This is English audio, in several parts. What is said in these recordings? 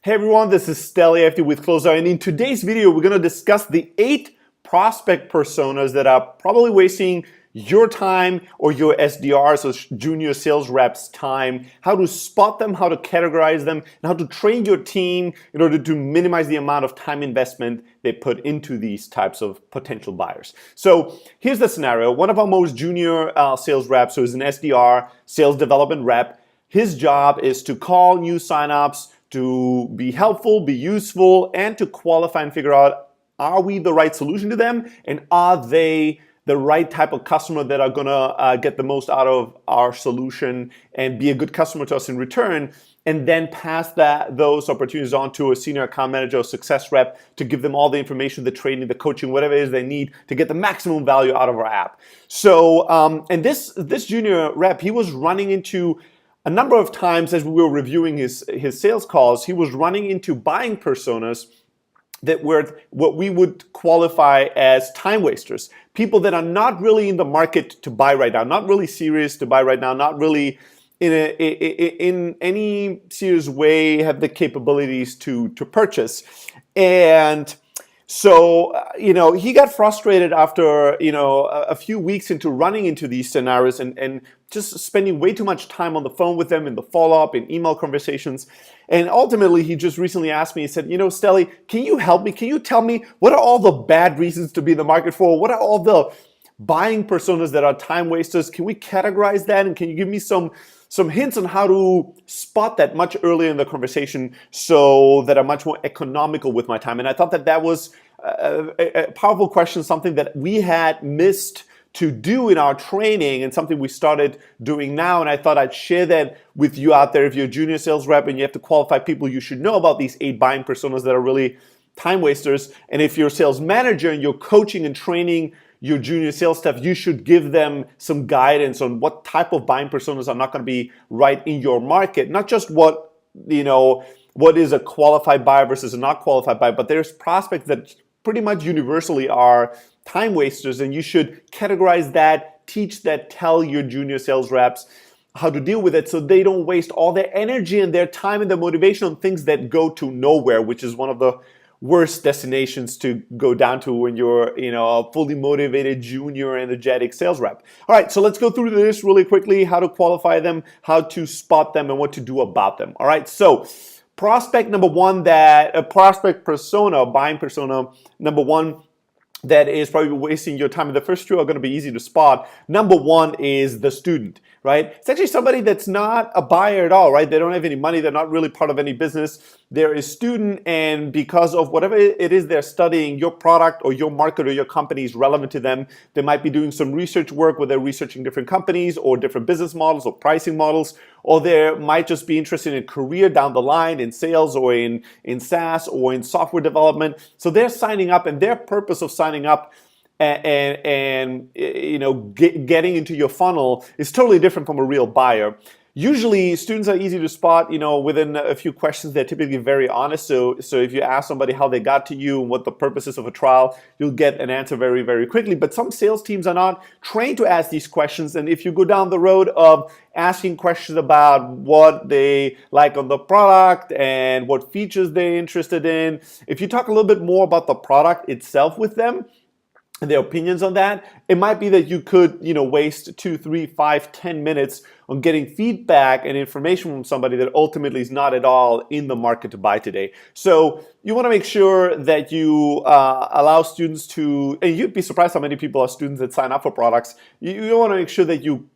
Hey everyone, this is Stelly FD with Closer, and in today's video we're going to discuss the 8 prospect personas that are probably wasting your time or your SDRs or junior sales reps time, how to spot them, how to categorize them, and how to train your team in order to minimize the amount of time investment they put into these types of potential buyers. So here's the scenario. One of our most junior sales reps, who is an SDR, sales development rep, his job is to call new signups, to be helpful, be useful, and to qualify and figure out, are we the right solution to them? And are they the right type of customer that are gonna get the most out of our solution and be a good customer to us in return? And then pass those opportunities on to a senior account manager or success rep to give them all the information, the training, the coaching, whatever it is they need to get the maximum value out of our app. So, and this junior rep, he was running into a number of times as we were reviewing his sales calls, he was running into buying personas that were what we would qualify as time wasters. People that are not really in the market to buy right now, not really serious to buy right now, not really in any serious way have the capabilities to purchase. And so, he got frustrated after, a few weeks into running into these scenarios and just spending way too much time on the phone with them in the follow-up, in email conversations. And ultimately, he just recently asked me, he said, Stelly, can you help me? Can you tell me what are all the bad reasons to be in the market for? What are all the buying personas that are time wasters? Can we categorize that? And can you give me some hints on how to spot that much earlier in the conversation so that I'm much more economical with my time? And I thought that was a powerful question, something that we had missed to do in our training and something we started doing now. And I thought I'd share that with you out there. If you're a junior sales rep and you have to qualify people, you should know about these 8 buying personas that are really time wasters. And if you're a sales manager and you're coaching and training your junior sales staff, you should give them some guidance on what type of buying personas are not going to be right in your market. Not just what is a qualified buyer versus a not qualified buyer, but there's prospects that pretty much universally are time wasters, and you should categorize that, teach that, tell your junior sales reps how to deal with it so they don't waste all their energy and their time and their motivation on things that go to nowhere, which is one of the worst destinations to go down to when you're, a fully motivated, junior, energetic sales rep. All right, so let's go through this really quickly, how to qualify them, how to spot them, and what to do about them. All right, so prospect number one, a prospect persona, buying persona number one, that is probably wasting your time. And the first 2 are going to be easy to spot. Number 1 is the student, right? It's actually somebody that's not a buyer at all, right? They don't have any money. They're not really part of any business. They're a student, and because of whatever it is they're studying, your product or your market or your company is relevant to them. They might be doing some research work where they're researching different companies or different business models or pricing models, or they might just be interested in a career down the line in sales or in SaaS or in software development. So they're signing up, and their purpose of signing up and getting into your funnel is totally different from a real buyer. Usually students are easy to spot, within a few questions. They're typically very honest. So if you ask somebody how they got to you and what the purpose is of a trial, you'll get an answer very, very quickly. But some sales teams are not trained to ask these questions. And if you go down the road of asking questions about what they like on the product and what features they're interested in, if you talk a little bit more about the product itself with them, and their opinions on that, it might be that you could, waste 2, 3, 5, 10 minutes on getting feedback and information from somebody that ultimately is not at all in the market to buy today. So you want to make sure that you allow students to, and you'd be surprised how many people are students that sign up for products. You want to make sure that you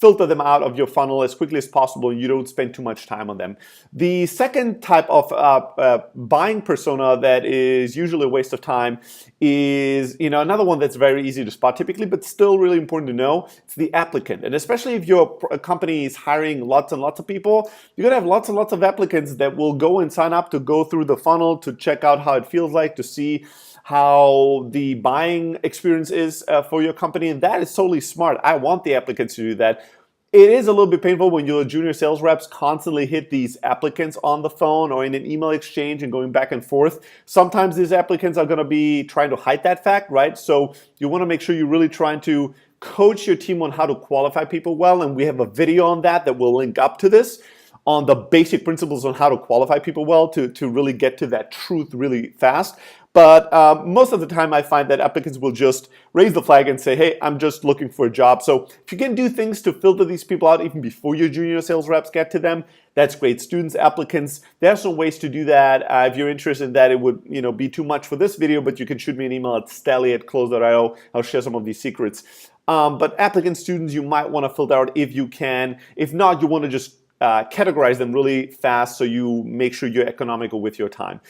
filter them out of your funnel as quickly as possible and you don't spend too much time on them. The second type of buying persona that is usually a waste of time is another one that's very easy to spot typically, but still really important to know. It's the applicant. And especially if your company is hiring lots and lots of people, you're going to have lots and lots of applicants that will go and sign up to go through the funnel to check out how it feels like, to see how the buying experience is for your company, and that is totally smart. I want the applicants to do that. It is a little bit painful when your junior sales reps constantly hit these applicants on the phone or in an email exchange and going back and forth. Sometimes these applicants are going to be trying to hide that fact, right? So you want to make sure you're really trying to coach your team on how to qualify people well, and we have a video on that that will link up to this. on the basic principles on how to qualify people well to really get to that truth really fast. But most of the time I find that applicants will just raise the flag and say, hey, I'm just looking for a job. So if you can do things to filter these people out even before your junior sales reps get to them, that's great. Students, applicants, there are some ways to do that. If you're interested in that, it would be too much for this video, but you can shoot me an email at stelly@close.io. I'll share some of these secrets. But applicant students, you might want to filter out if you can. If not, you want to just categorize them really fast so you make sure you're economical with your time.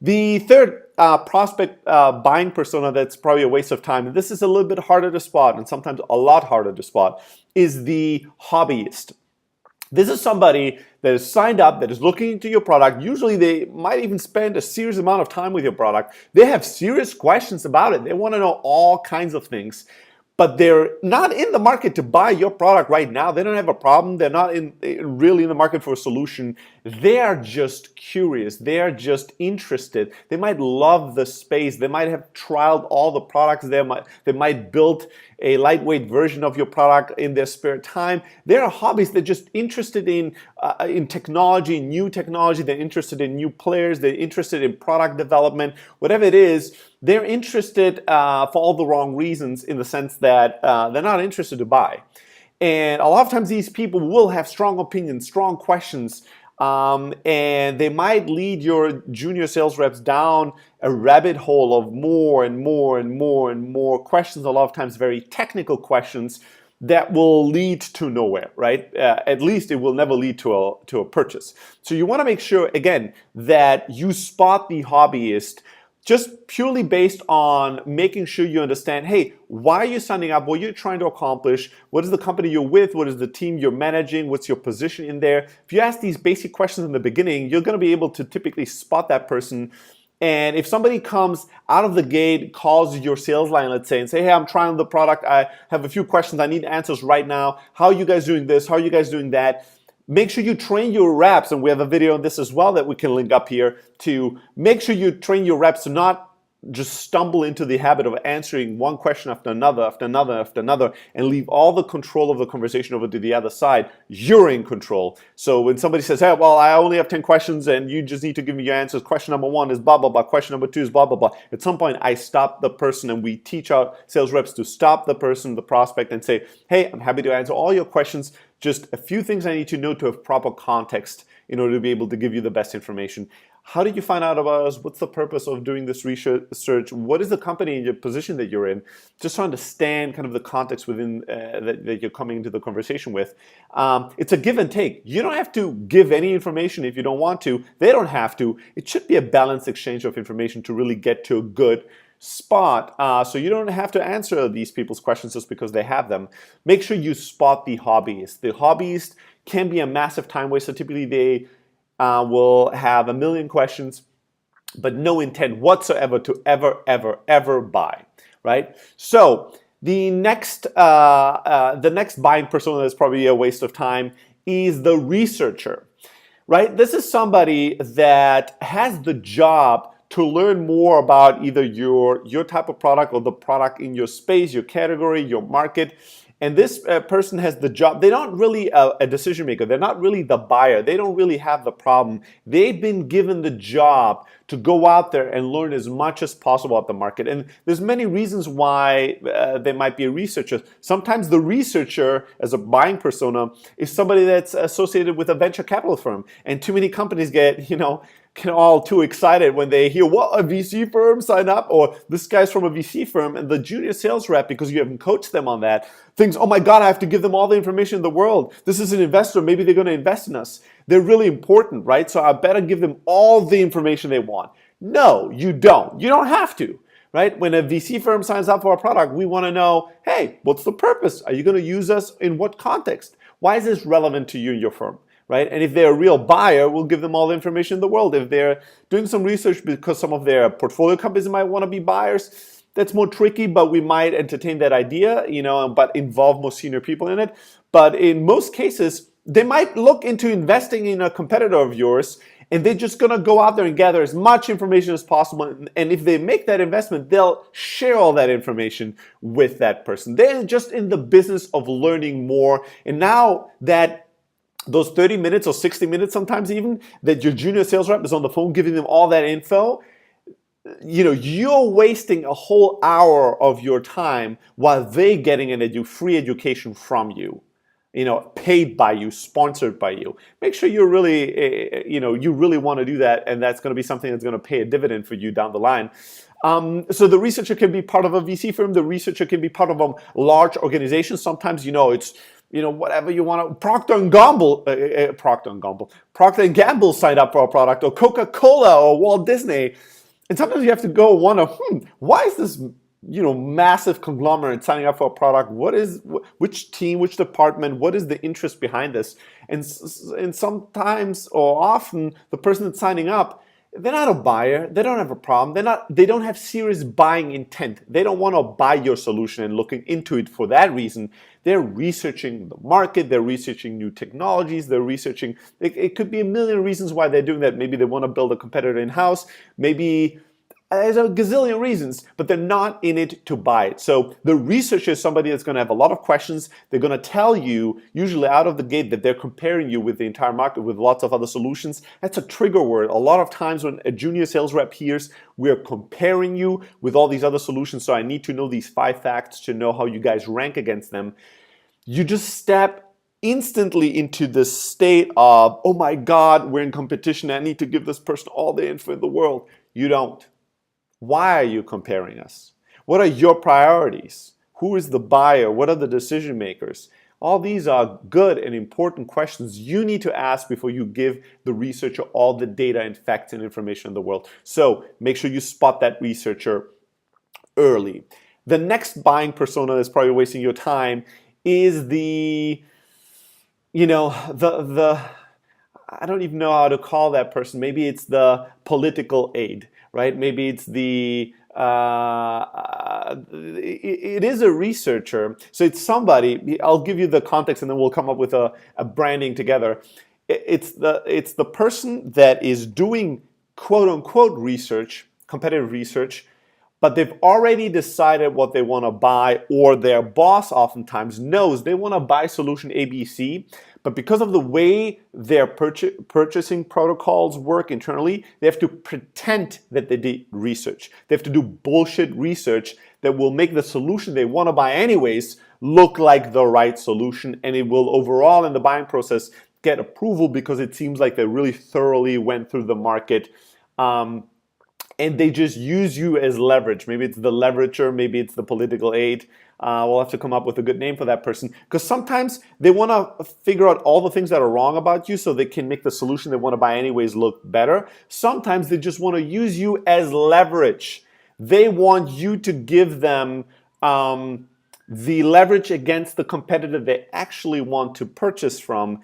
The third prospect buying persona that's probably a waste of time, and this is a little bit harder to spot and sometimes a lot harder to spot, is the hobbyist. This is somebody that is signed up, that is looking into your product. Usually they might even spend a serious amount of time with your product. They have serious questions about it. They want to know all kinds of things. But they're not in the market to buy your product right now. They don't have a problem. They're not really in the market for a solution. They are just curious. They are just interested. They might love the space. They might have trialed all the products. They might build a lightweight version of your product in their spare time. They're hobbies. They're just interested in technology, new technology. They're interested in new players. They're interested in product development. Whatever it is, they're interested for all the wrong reasons, in the sense that they're not interested to buy. And a lot of times these people will have strong opinions, strong questions, and they might lead your junior sales reps down a rabbit hole of more and more and more and more questions, a lot of times very technical questions that will lead to nowhere, right? At least it will never lead to a purchase. So you want to make sure, again, that you spot the hobbyist just purely based on making sure you understand, hey, why are you signing up? What are you trying to accomplish? What is the company you're with? What is the team you're managing? What's your position in there? If you ask these basic questions in the beginning, you're going to be able to typically spot that person. And if somebody comes out of the gate, calls your sales line, let's say, and say, hey, I'm trying the product. I have a few questions. I need answers right now. How are you guys doing this? How are you guys doing that? Make sure you train your reps, and we have a video on this as well that we can link up here, to make sure you train your reps to not just stumble into the habit of answering one question after another, after another, after another, and leave all the control of the conversation over to the other side. You're in control. So when somebody says, hey, well, I only have 10 questions and you just need to give me your answers. Question number 1 is blah, blah, blah. Question number 2 is blah, blah, blah. At some point, I stop the person, and we teach our sales reps to stop the person, the prospect, and say, hey, I'm happy to answer all your questions. Just a few things I need to know to have proper context in order to be able to give you the best information. How did you find out about us? What's the purpose of doing this research? What is the company and your position that you're in? Just to understand kind of the context within that you're coming into the conversation with. It's a give and take. You don't have to give any information if you don't want to. They don't have to. It should be a balanced exchange of information to really get to a good spot. So you don't have to answer these people's questions just because they have them. Make sure you spot the hobbyist. The hobbyist can be a massive time waster. Typically they will have a million questions, but no intent whatsoever to ever buy, right? So the next buying persona that's probably a waste of time is the researcher, right? This is somebody that has the job to learn more about either your type of product or the product in your space, your category, your market. And this person has the job. They're not really a decision maker. They're not really the buyer. They don't really have the problem. They've been given the job to go out there and learn as much as possible about the market. And there's many reasons why they might be a researcher. Sometimes the researcher, as a buying persona, is somebody that's associated with a venture capital firm. And too many companies get all too excited when they hear, what, a VC firm sign up, or this guy's from a VC firm, and the junior sales rep, because you haven't coached them on that, thinks, oh my God, I have to give them all the information in the world. This is an investor, maybe they're going to invest in us. They're really important, right? So I better give them all the information they want. No, you don't. You don't have to, right? When a VC firm signs up for a product, we want to know, hey, what's the purpose? Are you going to use us in what context? Why is this relevant to you and your firm? Right? And if they're a real buyer, we'll give them all the information in the world. If they're doing some research because some of their portfolio companies might want to be buyers, that's more tricky, but we might entertain that idea, but involve more senior people in it. But in most cases, they might look into investing in a competitor of yours, and they're just going to go out there and gather as much information as possible. And if they make that investment, they'll share all that information with that person. They're just in the business of learning more. And now that those 30 minutes or 60 minutes sometimes even that your junior sales rep is on the phone giving them all that info, you're wasting a whole hour of your time while they getting free education from you, paid by you, sponsored by you. Make sure you're really, you really want to do that, and that's going to be something that's going to pay a dividend for you down the line. So the researcher can be part of a VC firm. The researcher can be part of a large organization. Sometimes, it's whatever you want to. Procter and Gamble signed up for a product, or Coca-Cola, or Walt Disney. And sometimes you have to go wonder, why is this massive conglomerate signing up for a product? Which team, which department, what is the interest behind this? And sometimes or often the person that's signing up, they're not a buyer, they don't have a problem, they don't have serious buying intent. They don't want to buy your solution and looking into it for that reason. They're researching the market, they're researching new technologies, they're researching, it could be a million reasons why they're doing that. Maybe they want to build a competitor in-house, maybe there's a gazillion reasons, but they're not in it to buy it. So the researcher is somebody that's going to have a lot of questions. They're going to tell you, usually out of the gate, that they're comparing you with the entire market, with lots of other solutions. That's a trigger word. A lot of times when a junior sales rep hears, we're comparing you with all these other solutions, so I need to know these 5 facts to know how you guys rank against them. You just step instantly into this state of, oh my God, we're in competition. I need to give this person all the info in the world. You don't. Why are you comparing us? What are your priorities? Who is the buyer? What are the decision makers? All these are good and important questions you need to ask before you give the researcher all the data and facts and information in the world. So make sure you spot that researcher early. The next buying persona that's probably wasting your time is I don't even know how to call that person. Maybe it's the political aide, right? Maybe it's it is a researcher. So it's somebody, I'll give you the context and then we'll come up with a branding together. It's the person that is doing quote unquote research, competitive research, but they've already decided what they want to buy, or their boss oftentimes knows they want to buy solution ABC, but because of the way their purchasing protocols work internally, they have to pretend that they did research. They have to do bullshit research that will make the solution they want to buy anyways look like the right solution, and it will overall in the buying process get approval because it seems like they really thoroughly went through the market. And they just use you as leverage. Maybe it's the leverager, maybe it's the political aide. We'll have to come up with a good name for that person, because sometimes they want to figure out all the things that are wrong about you so they can make the solution they want to buy anyways look better. Sometimes they just want to use you as leverage. They want you to give them the leverage against the competitor they actually want to purchase from,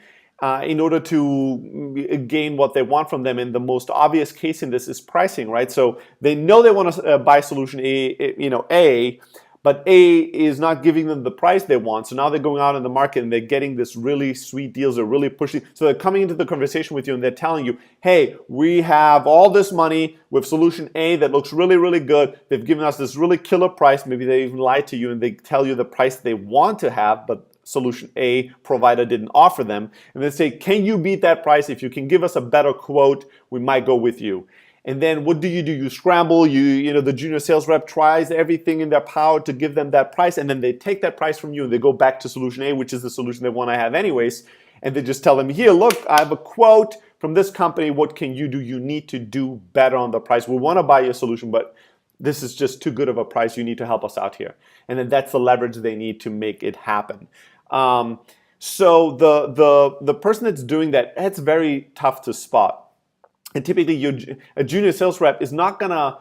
in order to gain what they want from them. And the most obvious case in this is pricing, right? So they know they want to buy solution A, but A is not giving them the price they want. So now they're going out in the market and they're getting this really sweet deals. They're really pushing. So they're coming into the conversation with you and they're telling you, hey, we have all this money with solution A that looks really, really good. They've given us this really killer price. Maybe they even lied to you and they tell you the price they want to have, but solution A provider didn't offer them. And they say, can you beat that price? If you can give us a better quote, we might go with you. And then what do? You scramble, the junior sales rep tries everything in their power to give them that price, and then they take that price from you and they go back to solution A, which is the solution they want to have anyways, and they just tell them, here, look, I have a quote from this company, what can you do? You need to do better on the price. We want to buy your solution, but this is just too good of a price, you need to help us out here. And then that's the leverage they need to make it happen. So the person that's doing that, it's very tough to spot. And typically a junior sales rep is not gonna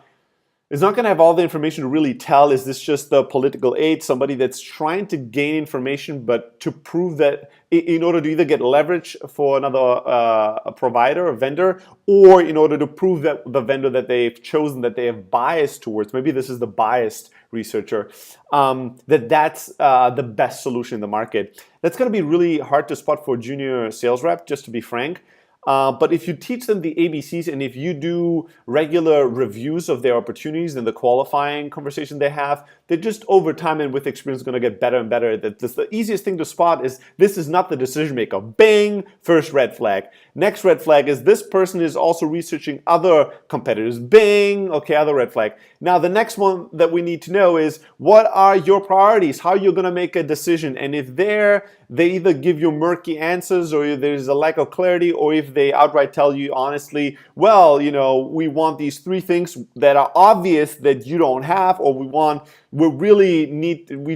have all the information to really tell, is this just the political aide, somebody that's trying to gain information, but to prove that in order to either get leverage for another provider or vendor, or in order to prove that the vendor that they've chosen, that they have bias towards, maybe this is the biased researcher, that's the best solution in the market. That's going to be really hard to spot for a junior sales rep, just to be frank. But if you teach them the ABCs and if you do regular reviews of their opportunities and the qualifying conversation they have, they're just over time and with experience going to get better and better. The easiest thing to spot is this is not the decision maker. Bang, first red flag. Next red flag is this person is also researching other competitors. Bang, okay, other red flag. Now the next one that we need to know is what are your priorities? How you're going to make a decision, and if they either give you murky answers or there's a lack of clarity, or if they outright tell you honestly, well, we want these 3 things that are obvious that you don't have, or we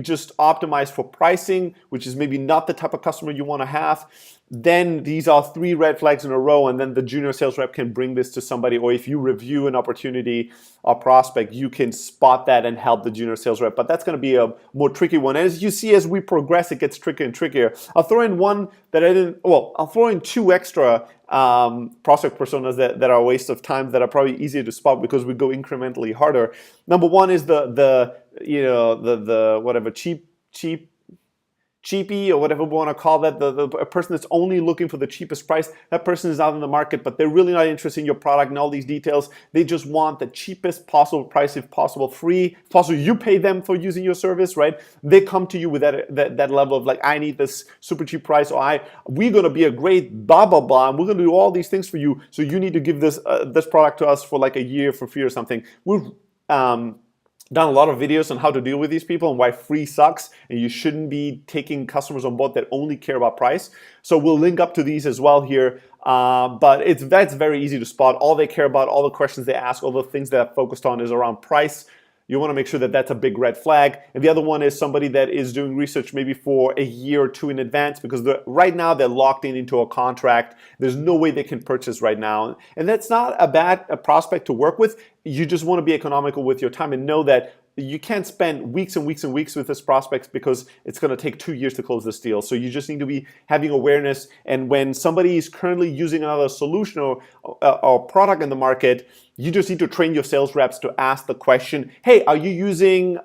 just optimize for pricing, which is maybe not the type of customer you want to have, then these are 3 red flags in a row, and then the junior sales rep can bring this to somebody, or if you review an opportunity or prospect, you can spot that and help the junior sales rep. But that's going to be a more tricky one. As you see, as we progress, it gets trickier and trickier. I'll throw in I'll throw in 2 extra prospect personas that are a waste of time, that are probably easier to spot because we go incrementally harder. Number 1 is the whatever cheapie, or whatever we want to call that, the person that's only looking for the cheapest price. That person is out in the market, but they're really not interested in your product and all these details. They just want the cheapest possible price, if possible, free. If possible, you pay them for using your service, right? They come to you with that level of like, I need this super cheap price, or we're going to be a great blah, blah, blah, and we're going to do all these things for you, so you need to give this product to us for like a year for free or something. We've done a lot of videos on how to deal with these people and why free sucks, and you shouldn't be taking customers on board that only care about price. So we'll link up to these as well here. But that's very easy to spot. All they care about, all the questions they ask, all the things they're focused on is around price. You want to make sure that that's a big red flag. And the other one is somebody that is doing research maybe for a year or 2 in advance, because right now they're locked into a contract. There's no way they can purchase right now. And that's not a bad prospect to work with. You just want to be economical with your time and know that you can't spend weeks and weeks and weeks with this prospect, because it's going to take 2 years to close this deal. So you just need to be having awareness. And when somebody is currently using another solution or product in the market, you just need to train your sales reps to ask the question, hey, are you using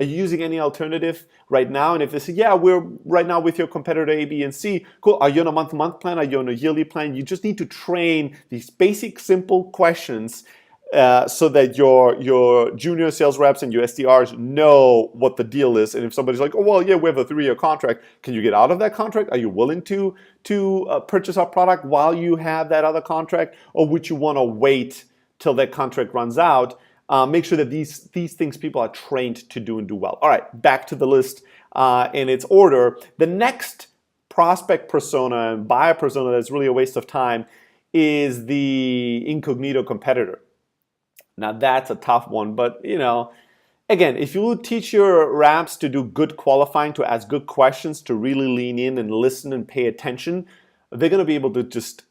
any alternative right now? And if they say, yeah, we're right now with your competitor A, B, and C, cool. Are you on a month-to-month plan? Are you on a yearly plan? You just need to train these basic, simple questions so that your junior sales reps and your SDRs know what the deal is. And if somebody's like, oh, well, yeah, we have a 3-year contract. Can you get out of that contract? Are you willing to purchase our product while you have that other contract? Or would you want to wait till that contract runs out? Make sure that these things people are trained to do and do well. All right, back to the list in its order. The next prospect persona and buyer persona that's really a waste of time is the incognito competitor. Now that's a tough one, but again, if you teach your reps to do good qualifying, to ask good questions, to really lean in and listen and pay attention, they're going to be able to just,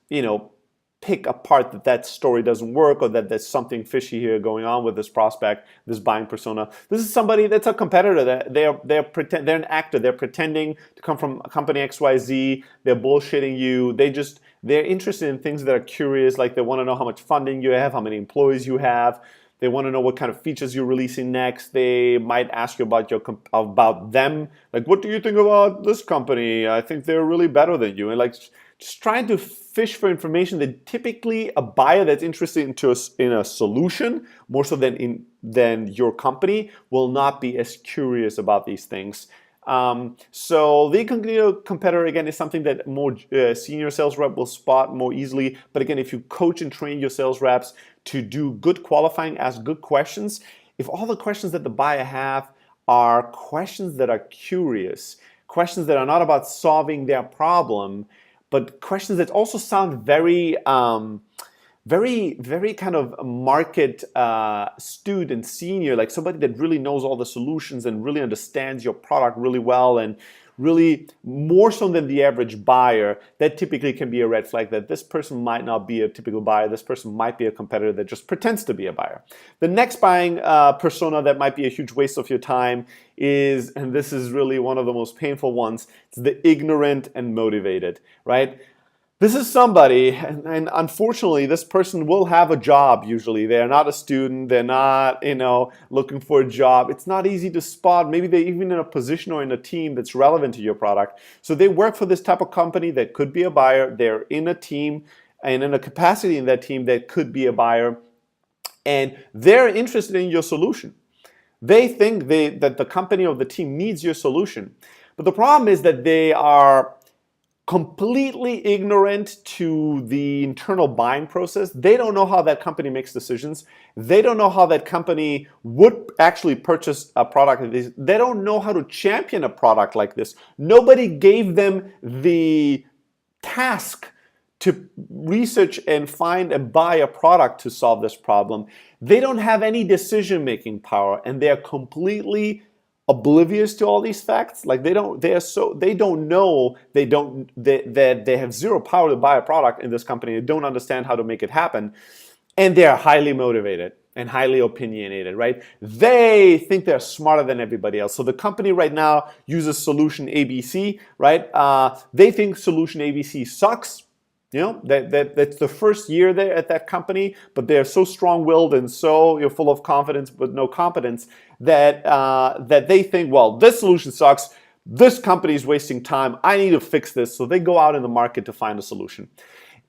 pick apart that story doesn't work, or that there's something fishy here going on with this prospect, this buying persona. This is somebody that's a competitor. That they're an actor. They're pretending to come from company XYZ. They're bullshitting you. They're interested in things that are curious, like they want to know how much funding you have, how many employees you have. They want to know what kind of features you're releasing next. They might ask you about them. Like, what do you think about this company? I think they're really better than you. And like, just trying to fish for information that typically a buyer that's interested in a solution more so than your company will not be as curious about these things. So the incognito competitor, again, is something that more senior sales rep will spot more easily. But again, if you coach and train your sales reps to do good qualifying, ask good questions, if all the questions that the buyer have are questions that are curious, questions that are not about solving their problem, but questions that also sound very kind of market astute and senior, like somebody that really knows all the solutions and really understands your product really well, and really more so than the average buyer, that typically can be a red flag that this person might not be a typical buyer. This person might be a competitor that just pretends to be a buyer. The next buying persona that might be a huge waste of your time is, and this is really one of the most painful ones, it's the ignorant and motivated, right? This is somebody, and unfortunately, this person will have a job usually. They're not a student. They're not, looking for a job. It's not easy to spot. Maybe they're even in a position or in a team that's relevant to your product. So they work for this type of company that could be a buyer. They're in a team and in a capacity in that team that could be a buyer. And they're interested in your solution. They think that the company or the team needs your solution. But the problem is that they are completely ignorant to the internal buying process. They don't know how that company makes decisions. They don't know how that company would actually purchase a product like this. They don't know how to champion a product like this. Nobody gave them the task to research and find and buy a product to solve this problem. They don't have any decision-making power, and they're completely oblivious to all these facts. Like they don't know that they have zero power to buy a product in this company. They don't understand how to make it happen, and they are highly motivated and highly opinionated, right? They think they're smarter than everybody else. So the company right now uses solution ABC, right? They think solution ABC sucks. You know, that's the first year there at that company, but they're so strong-willed and so full of confidence but no competence that that they think, well, this solution sucks. This company is wasting time. I need to fix this. So they go out in the market to find a solution.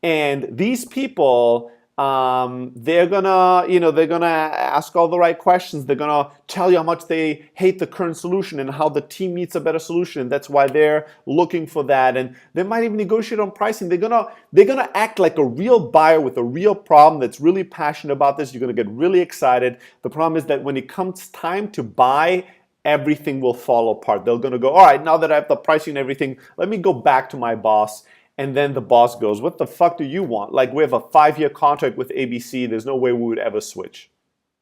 And these people, they're gonna ask all the right questions. They're gonna tell you how much they hate the current solution and how the team needs a better solution. And that's why they're looking for that. And they might even negotiate on pricing. They're gonna act like a real buyer with a real problem that's really passionate about this. You're gonna get really excited. The problem is that when it comes time to buy, everything will fall apart. They're gonna go, all right, now that I have the pricing and everything, let me go back to my boss. And then the boss goes, what the fuck do you want? Like, we have a 5-year contract with ABC. There's no way we would ever switch.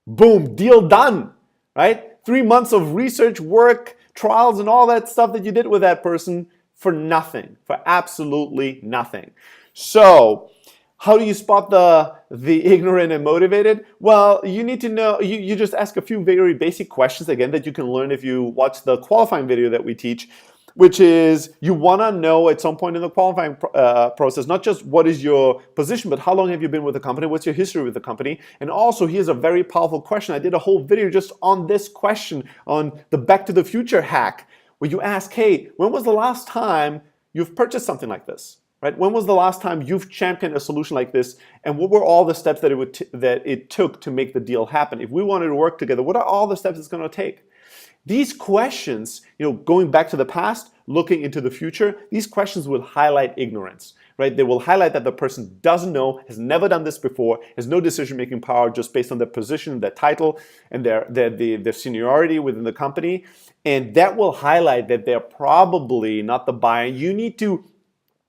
Boom, deal done, right? 3 months of research, work, trials, and all that stuff that you did with that person for nothing, for absolutely nothing. So how do you spot the ignorant and motivated? Well, you need to know, you just ask a few very basic questions, again, that you can learn if you watch the qualifying video that we teach, which is you want to know at some point in the qualifying process, not just what is your position, but how long have you been with the company, what's your history with the company. And also, here's a very powerful question. I did a whole video just on this question, on the Back to the Future hack, where you ask, hey, when was the last time you've purchased something like this? Right? When was the last time you've championed a solution like this? And what were all the steps that it took to make the deal happen? If we wanted to work together, what are all the steps it's going to take? These questions, going back to the past, looking into the future, these questions will highlight ignorance, right? They will highlight that the person doesn't know, has never done this before, has no decision-making power just based on their position, their title, and their seniority within the company. And that will highlight that they're probably not the buyer. You need to,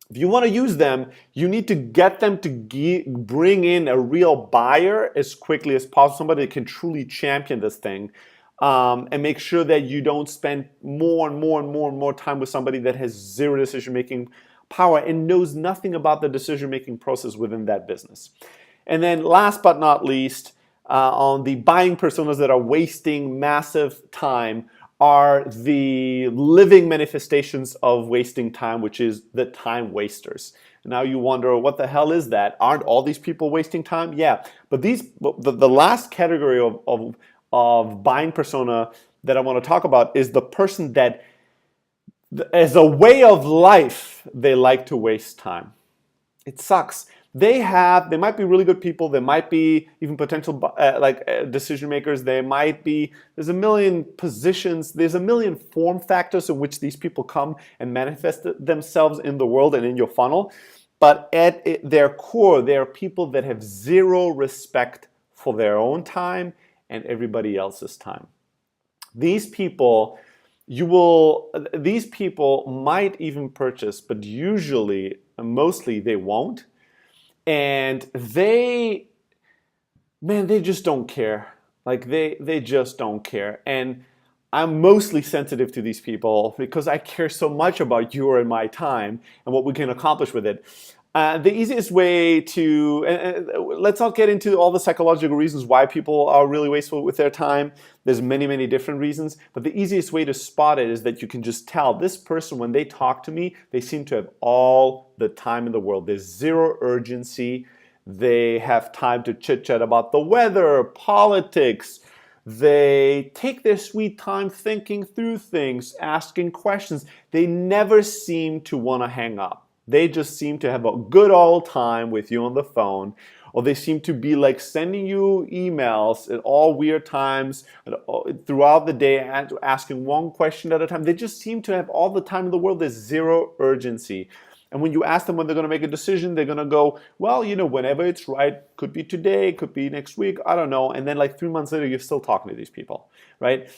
if you want to use them, you need to get them to bring in a real buyer as quickly as possible, somebody that can truly champion this thing. And make sure that you don't spend more and more time with somebody that has zero decision-making power and knows nothing about the decision-making process within that business. And then last but not least, on the buying personas that are wasting massive time are the living manifestations of wasting time, which is the time wasters. Now you wonder, what the hell is that? Aren't all these people wasting time? Yeah, but the last category of buying persona that I want to talk about is the person that, as a way of life, they like to waste time. It sucks. They might be really good people. They might be even potential decision makers. There's a million positions. There's a million form factors in which these people come and manifest themselves in the world and in your funnel. But at their core, they are people that have zero respect for their own time and everybody else's time. These people might even purchase, but mostly they won't. And they just don't care. Like they just don't care. And I'm mostly sensitive to these people because I care so much about your and my time and what we can accomplish with it. The easiest way to, let's not get into all the psychological reasons why people are really wasteful with their time. There's many different reasons, but the easiest way to spot it is that you can just tell this person, when they talk to me, they seem to have all the time in the world. There's zero urgency. They have time to chit-chat about the weather, politics. They take their sweet time thinking through things, asking questions. They never seem to want to hang up. They just seem to have a good old time with you on the phone, or they seem to be like sending you emails at all weird times throughout the day, asking one question at a time. They just seem to have all the time in the world. There's zero urgency. And when you ask them when they're going to make a decision, they're going to go, well, whenever it's right, could be today, could be next week, I don't know. And then like 3 months later, you're still talking to these people, right?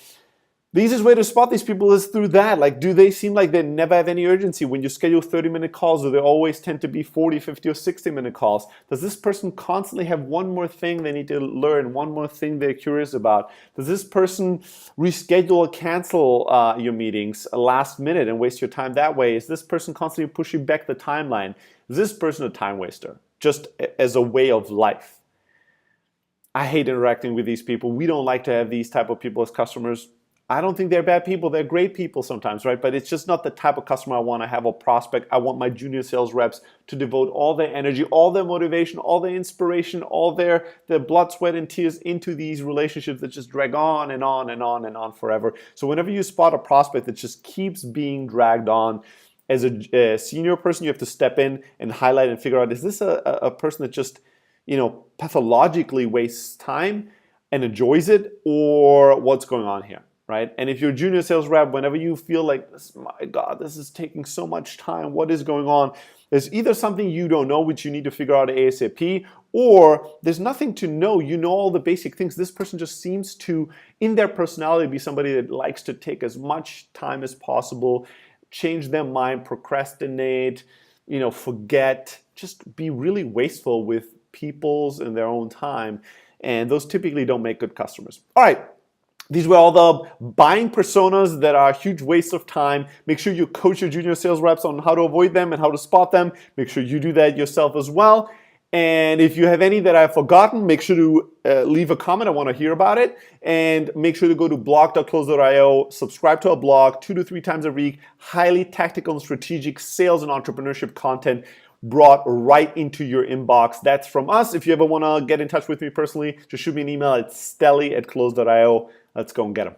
The easiest way to spot these people is through that. Like, do they seem like they never have any urgency when you schedule 30-minute calls, or they always tend to be 40, 50, or 60-minute calls? Does this person constantly have one more thing they need to learn, one more thing they're curious about? Does this person reschedule or cancel your meetings last minute and waste your time that way? Is this person constantly pushing back the timeline? Is this person a time waster, just as a way of life? I hate interacting with these people. We don't like to have these type of people as customers. I don't think they're bad people. They're great people sometimes, right? But it's just not the type of customer I want to have or prospect. I want my junior sales reps to devote all their energy, all their motivation, all their inspiration, all their blood, sweat, and tears into these relationships that just drag on and on and on and on forever. So whenever you spot a prospect that just keeps being dragged on, as a senior person, you have to step in and highlight and figure out, is this a person that just, pathologically wastes time and enjoys it, or what's going on here? Right? And if you're a junior sales rep, whenever you feel like, my God, this is taking so much time, what is going on? There's either something you don't know, which you need to figure out ASAP, or there's nothing to know. You know all the basic things. This person just seems to, in their personality, be somebody that likes to take as much time as possible, change their mind, procrastinate, forget, just be really wasteful with people's and their own time. And those typically don't make good customers. All right. These were all the buying personas that are a huge waste of time. Make sure you coach your junior sales reps on how to avoid them and how to spot them. Make sure you do that yourself as well. And if you have any that I've forgotten, make sure to leave a comment. I want to hear about it. And make sure to go to blog.close.io, subscribe to our blog 2 to 3 times a week. Highly tactical and strategic sales and entrepreneurship content brought right into your inbox. That's from us. If you ever want to get in touch with me personally, just shoot me an email at stelly@close.io. Let's go and get them.